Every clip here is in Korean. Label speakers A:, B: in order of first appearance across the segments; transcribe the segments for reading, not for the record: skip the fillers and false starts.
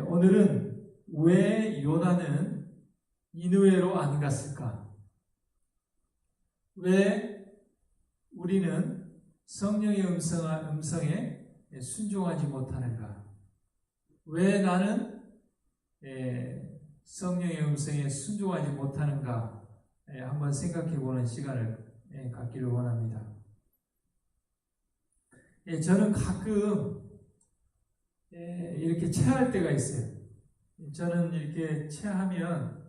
A: 오늘은 왜 요나는 니느웨로 안 갔을까? 왜 우리는 성령의 음성에 순종하지 못하는가? 왜 나는 성령의 음성에 순종하지 못하는가? 한번 생각해 보는 시간을 갖기를 원합니다. 저는 가끔 이렇게 체할 때가 있어요. 저는 이렇게 체하면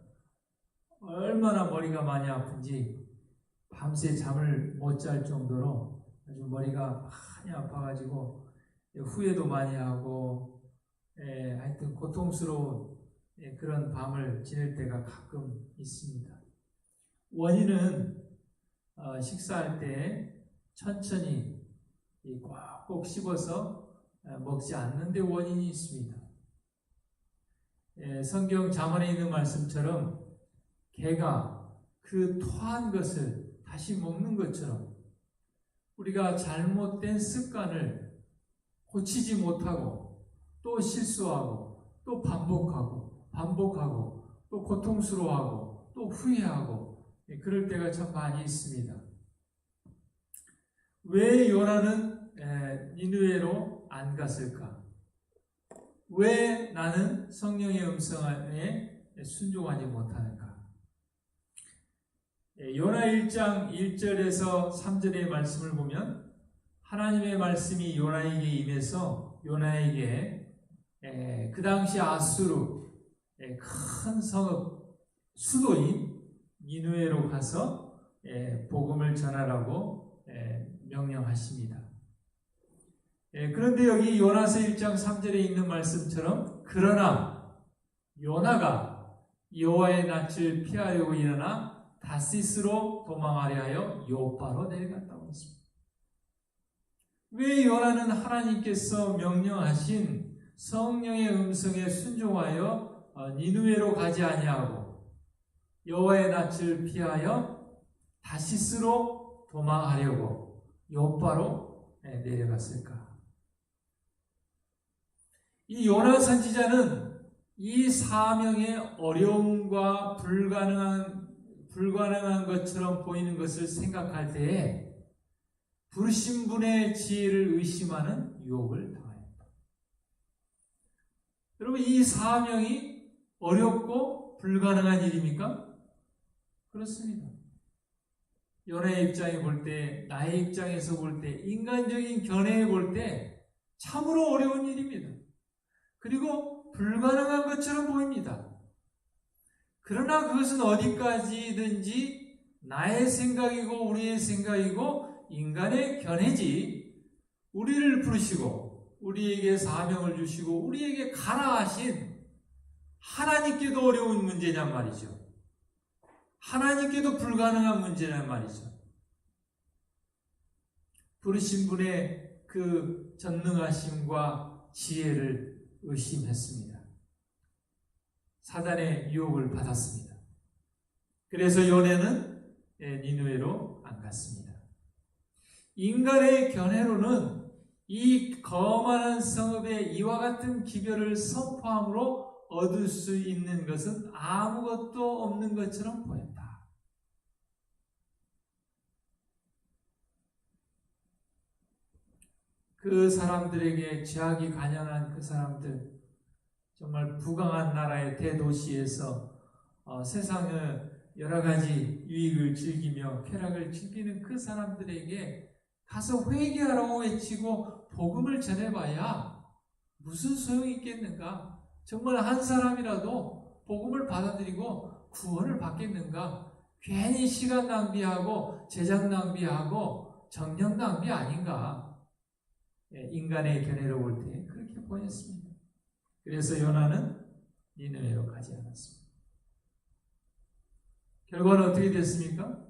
A: 얼마나 머리가 많이 아픈지 밤새 잠을 못 잘 정도로 아주 머리가 많이 아파가지고 후회도 많이 하고 하여튼 고통스러운 그런 밤을 지낼 때가 가끔 있습니다. 원인은 식사할 때 천천히 꼭꼭 씹어서 먹지 않는 데 원인이 있습니다. 성경 잠언에 있는 말씀처럼 개가 그 토한 것을 다시 먹는 것처럼 우리가 잘못된 습관을 고치지 못하고 또 실수하고 또 반복하고 또 고통스러워하고 또 후회하고 그럴 때가 참 많이 있습니다. 왜 요나는 니느웨로 안 갔을까? 왜 나는 성령의 음성에 순종하지 못하는가? 요나 1장 1절에서 3절의 말씀을 보면 하나님의 말씀이 요나에게 임해서 요나에게 그 당시 아수르 큰 성읍 수도인 니느웨로 가서 복음을 전하라고 명령하십니다. 그런데 여기 요나서 1장 3절에 있는 말씀처럼 그러나 요나가 여호와의 낯을 피하려고 일어나 다시스로 도망하려 하여 요빠로 내려갔다고 했습니다. 왜 요나는 하나님께서 명령하신 성령의 음성에 순종하여 니느웨로 가지 아니하고 여호와의 낯을 피하여 다시스로 도망하려고 요빠로 내려갔을까? 이 요나 선지자는 이 사명의 어려움과 불가능한 것처럼 보이는 것을 생각할 때에 부르신 분의 지혜를 의심하는 유혹을 당합니다. 여러분, 이 사명이 어렵고 불가능한 일입니까? 그렇습니다. 요나의 입장에 볼 때, 나의 입장에서 볼 때, 인간적인 견해에 볼 때 참으로 어려운 일입니다. 그리고 불가능한 것처럼 보입니다. 그러나 그것은 어디까지든지 나의 생각이고 우리의 생각이고 인간의 견해지, 우리를 부르시고 우리에게 사명을 주시고 우리에게 가라 하신 하나님께도 어려운 문제냔 말이죠. 하나님께도 불가능한 문제란 말이죠. 부르신 분의 그 전능하심과 지혜를 의심했습니다. 사단의 유혹을 받았습니다. 그래서 요나는 니느웨로 안 갔습니다. 인간의 견해로는 이 거만한 성읍에 이와 같은 기별을 선포함으로 얻을 수 있는 것은 아무것도 없는 것처럼 보였다. 그 사람들에게 죄악이 간연한 그 사람들, 정말 부강한 나라의 대도시에서 세상의 여러 가지 유익을 즐기며 쾌락을 즐기는 그 사람들에게 가서 회개하라고 외치고 복음을 전해봐야 무슨 소용이 있겠는가? 정말 한 사람이라도 복음을 받아들이고 구원을 받겠는가? 괜히 시간 낭비하고 재정 낭비하고 정력 낭비 아닌가? 인간의 견해로 볼 때 그렇게 보였습니다. 그래서 요나는 니느웨로 가지 않았습니다. 결과는 어떻게 됐습니까?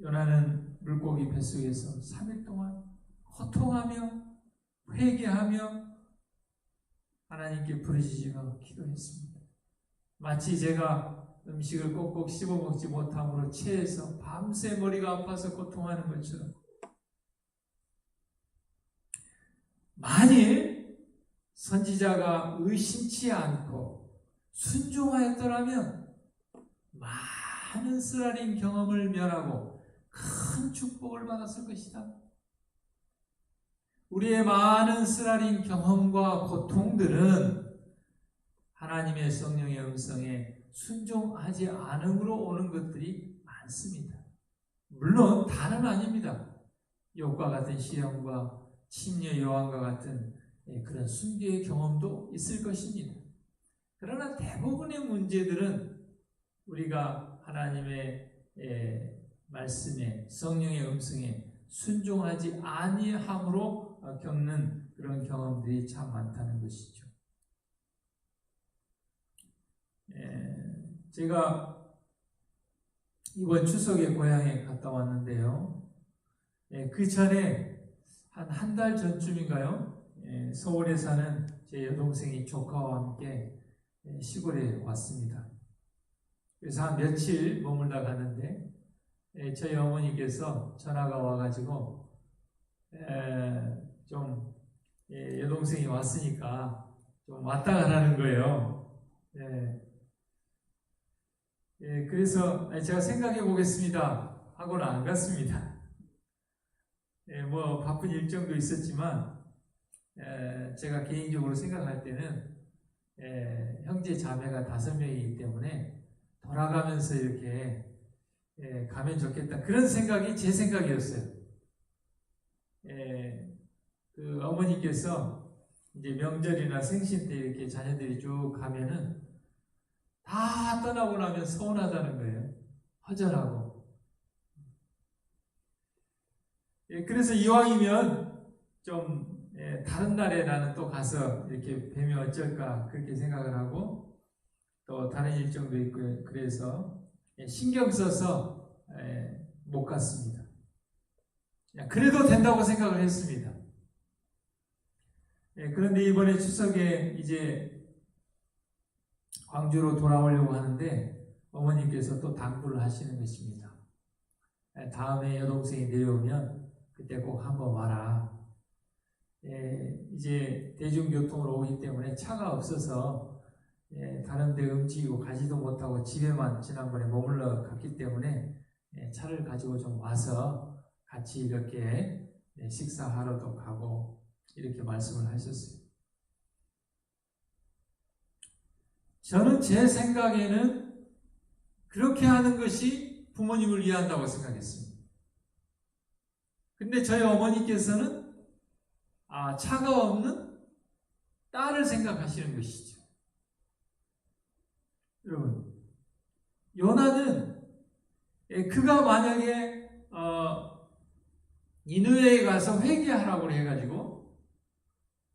A: 요나는 물고기 뱃속에서 3일 동안 고통하며 회개하며 하나님께 부르짖으며 기도했습니다. 마치 제가 음식을 꼭꼭 씹어 먹지 못함으로 체해서 밤새 머리가 아파서 고통하는 것처럼, 만일 선지자가 의심치 않고 순종하였더라면 많은 쓰라린 경험을 면하고 큰 축복을 받았을 것이다. 우리의 많은 쓰라린 경험과 고통들은 하나님의 성령의 음성에 순종하지 않음으로 오는 것들이 많습니다. 물론 다는 아닙니다. 욥과 같은 시험과 침례 요한과 같은 그런 순교의 경험도 있을 것입니다. 그러나 대부분의 문제들은 우리가 하나님의 말씀에 성령의 음성에 순종하지 아니함으로 겪는 그런 경험들이 참 많다는 것이죠. 제가 이번 추석에 고향에 갔다 왔는데요. 그 전에 한 달 전쯤인가요? 서울에 사는 제 여동생이 조카와 함께 시골에 왔습니다. 그래서 한 며칠 머물다 가는데 저희 어머니께서 전화가 와가지고 좀 여동생이 왔으니까 좀 왔다 가라는 거예요. 그래서 제가 생각해 보겠습니다 하고는 안 갔습니다. 뭐 바쁜 일정도 있었지만 제가 개인적으로 생각할 때는 형제 자매가 5명이기 때문에 돌아가면서 이렇게 가면 좋겠다, 그런 생각이 제 생각이었어요. 그 어머니께서 이제 명절이나 생신 때 이렇게 자녀들이 쭉 가면은 다 떠나고 나면 서운하다는 거예요. 허전하고. 그래서 이왕이면 좀 다른 날에 나는 또 가서 이렇게 뵈면 어쩔까, 그렇게 생각을 하고, 또 다른 일정도 있고, 그래서 신경 써서 못 갔습니다. 그래도 된다고 생각을 했습니다. 그런데 이번에 추석에 이제 광주로 돌아오려고 하는데 어머니께서 또 당부를 하시는 것입니다. 다음에 여동생이 내려오면 그때 꼭 한번 와라. 이제 대중교통으로 오기 때문에 차가 없어서 다른 데 움직이고 가지도 못하고 집에만 지난번에 머물러 갔기 때문에 차를 가지고 좀 와서 같이 이렇게 식사하러도 가고, 이렇게 말씀을 하셨어요. 저는 제 생각에는 그렇게 하는 것이 부모님을 위한다고 생각했습니다. 근데 저희 어머니께서는 차가 없는 딸을 생각하시는 것이죠. 여러분, 요나는 그가 만약에 니느웨에 가서 회개하라고 해가지고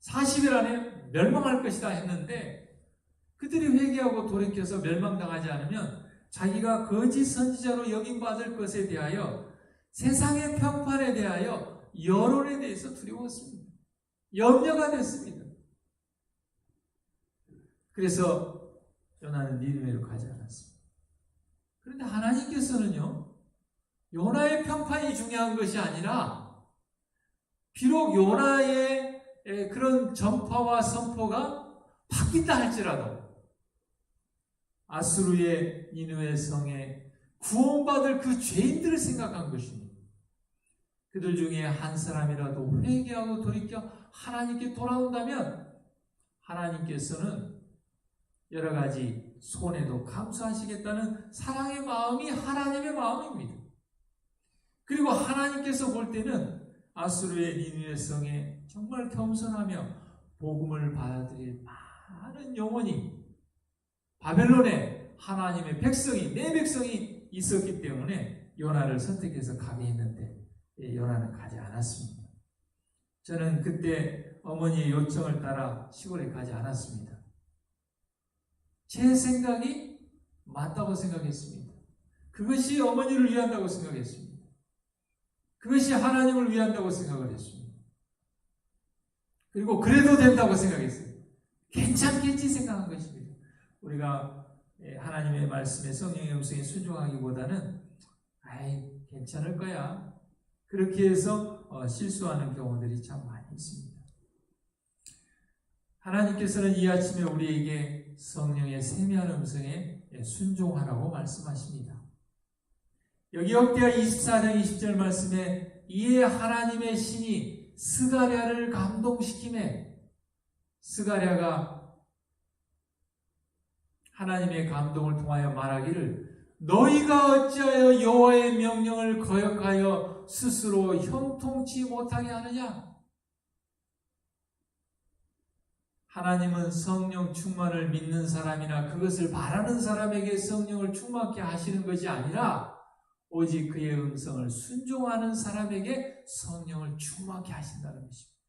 A: 40일 안에 멸망할 것이다 했는데, 그들이 회개하고 돌이켜서 멸망당하지 않으면 자기가 거짓 선지자로 여김받을 것에 대하여, 세상의 평판에 대하여, 여론에 대해서 두려웠습니다. 염려가 됐습니다. 그래서 요나는 니느웨로 가지 않았습니다. 그런데 하나님께서는요, 요나의 평판이 중요한 것이 아니라, 비록 요나의 그런 전파와 선포가 바뀐다 할지라도 아수르의 니느웨 성에 구원받을 그 죄인들을 생각한 것입니다. 그들 중에 한 사람이라도 회개하고 돌이켜 하나님께 돌아온다면 하나님께서는 여러 가지 손해도 감수하시겠다는 사랑의 마음이 하나님의 마음입니다. 그리고 하나님께서 볼 때는 아수르의 니느웨 성에 정말 겸손하며 복음을 받아들일 많은 영혼이 바벨론에 하나님의 백성이, 내 백성이 있었기 때문에 요나를 선택해서 가게 했는데 요나는 가지 않았습니다. 저는 그때 어머니의 요청을 따라 시골에 가지 않았습니다. 제 생각이 맞다고 생각했습니다. 그것이 어머니를 위한다고 생각했습니다. 그것이 하나님을 위한다고 생각을 했습니다. 그리고 그래도 된다고 생각했어요. 괜찮겠지 생각한 것입니다. 우리가 하나님의 말씀에 성령의 음성에 순종하기보다는 괜찮을 거야, 그렇게 해서 실수하는 경우들이 참 많이 있습니다. 하나님께서는 이 아침에 우리에게 성령의 세미한 음성에 순종하라고 말씀하십니다. 여기 역대하 24장 20절 말씀에 이에 하나님의 신이 스가랴를 감동시키매, 스가랴가 하나님의 감동을 통하여 말하기를 너희가 어찌하여 여호와의 명령을 거역하여 스스로 형통치 못하게 하느냐? 하나님은 성령 충만을 믿는 사람이나 그것을 바라는 사람에게 성령을 충만케 하시는 것이 아니라 오직 그의 음성을 순종하는 사람에게 성령을 충만케 하신다는 것입니다.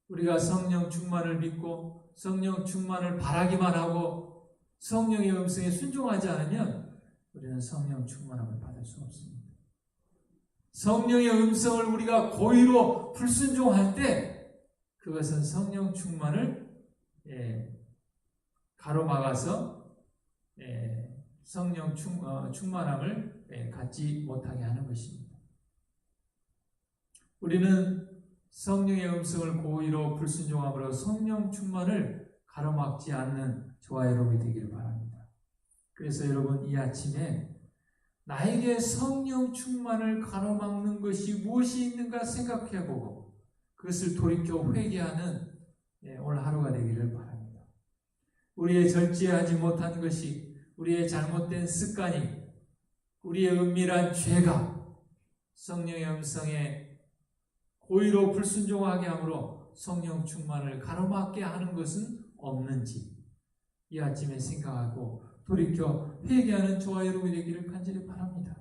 A: 우리가 성령 충만을 믿고 성령 충만을 바라기만 하고 성령의 음성에 순종하지 않으면 우리는 성령 충만함을 받을 수 없습니다. 성령의 음성을 우리가 고의로 불순종할 때 그것은 성령 충만을 가로막아서 성령 충만함을 갖지 못하게 하는 것입니다. 우리는 성령의 음성을 고의로 불순종함으로 성령 충만을 가로막지 않는 저와 여러분이 되기를 바랍니다. 그래서 여러분 이 아침에 나에게 성령 충만을 가로막는 것이 무엇이 있는가 생각해보고 그것을 돌이켜 회개하는 오늘 하루가 되기를 바랍니다. 우리의 절제하지 못한 것이, 우리의 잘못된 습관이, 우리의 은밀한 죄가 성령의 음성에 고의로 불순종하게 함으로 성령 충만을 가로막게 하는 것은 없는지 이 아침에 생각하고 돌이켜 회개하는 저와 여러분이 되기를 간절히 바랍니다.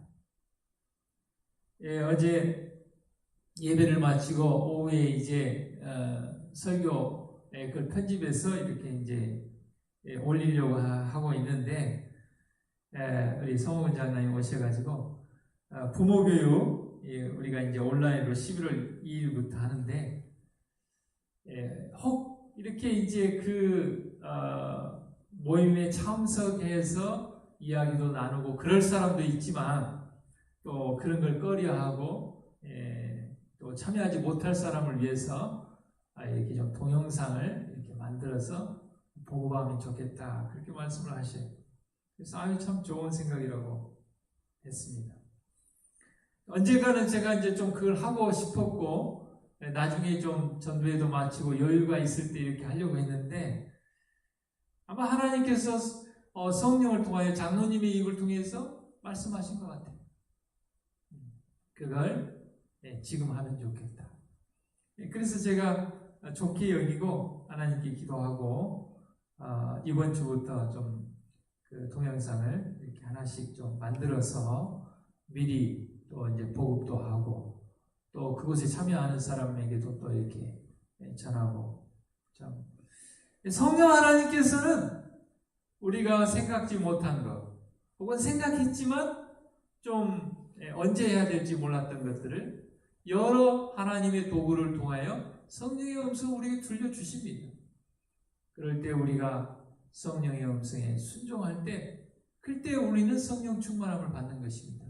A: 어제 예배를 마치고 오후에 이제 설교 그 편집해서 이렇게 이제 올리려고 하고 있는데 우리 성호 장로님 오셔가지고 부모 교육 우리가 이제 온라인으로 11월 2일부터 하는데 혹 이렇게 이제 그 모임에 참석해서 이야기도 나누고 그럴 사람도 있지만 또 그런 걸 꺼려하고 또 참여하지 못할 사람을 위해서 이렇게 좀 동영상을 이렇게 만들어서 보고하면 좋겠다 그렇게 말씀을 하셔요. 그래서 참 좋은 생각이라고 했습니다. 언젠가는 제가 이제 좀 그걸 하고 싶었고 나중에 좀 전도회도 마치고 여유가 있을 때 이렇게 하려고 했는데 아마 하나님께서 성령을 통하여 장로님의 입을 통해서 말씀하신 것 같아요. 그걸 지금 하면 좋겠다. 그래서 제가 좋게 여기고 하나님께 기도하고 이번 주부터 좀 그 동영상을 이렇게 하나씩 좀 만들어서 미리 또 이제 보급도 하고 또 그곳에 참여하는 사람에게도 또 이렇게 전하고 참 성령 하나님께서는 우리가 생각지 못한 것 혹은 생각했지만 좀 언제 해야 될지 몰랐던 것들을 여러 하나님의 도구를 통하여 성령의 음성을 우리에게 들려주십니다. 그럴 때 우리가 성령의 음성에 순종할 때 그때 우리는 성령 충만함을 받는 것입니다.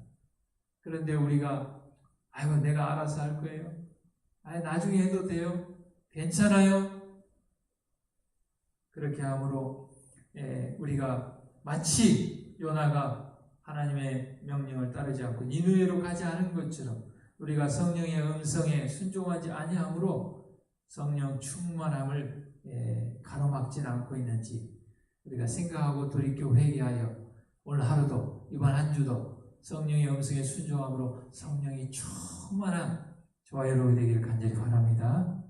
A: 그런데 우리가 내가 알아서 할 거예요. 나중에 해도 돼요. 괜찮아요. 그렇게 함으로 우리가 마치 요나가 하나님의 명령을 따르지 않고 니느웨로 가지 않은 것처럼 우리가 성령의 음성에 순종하지 아니함으로 성령 충만함을 가로막지는 않고 있는지 우리가 생각하고 돌이켜 회개하여 오늘 하루도 이번 한 주도 성령의 음성에 순종함으로 성령이 충만한 저와 여러분이 되기를 간절히 바랍니다.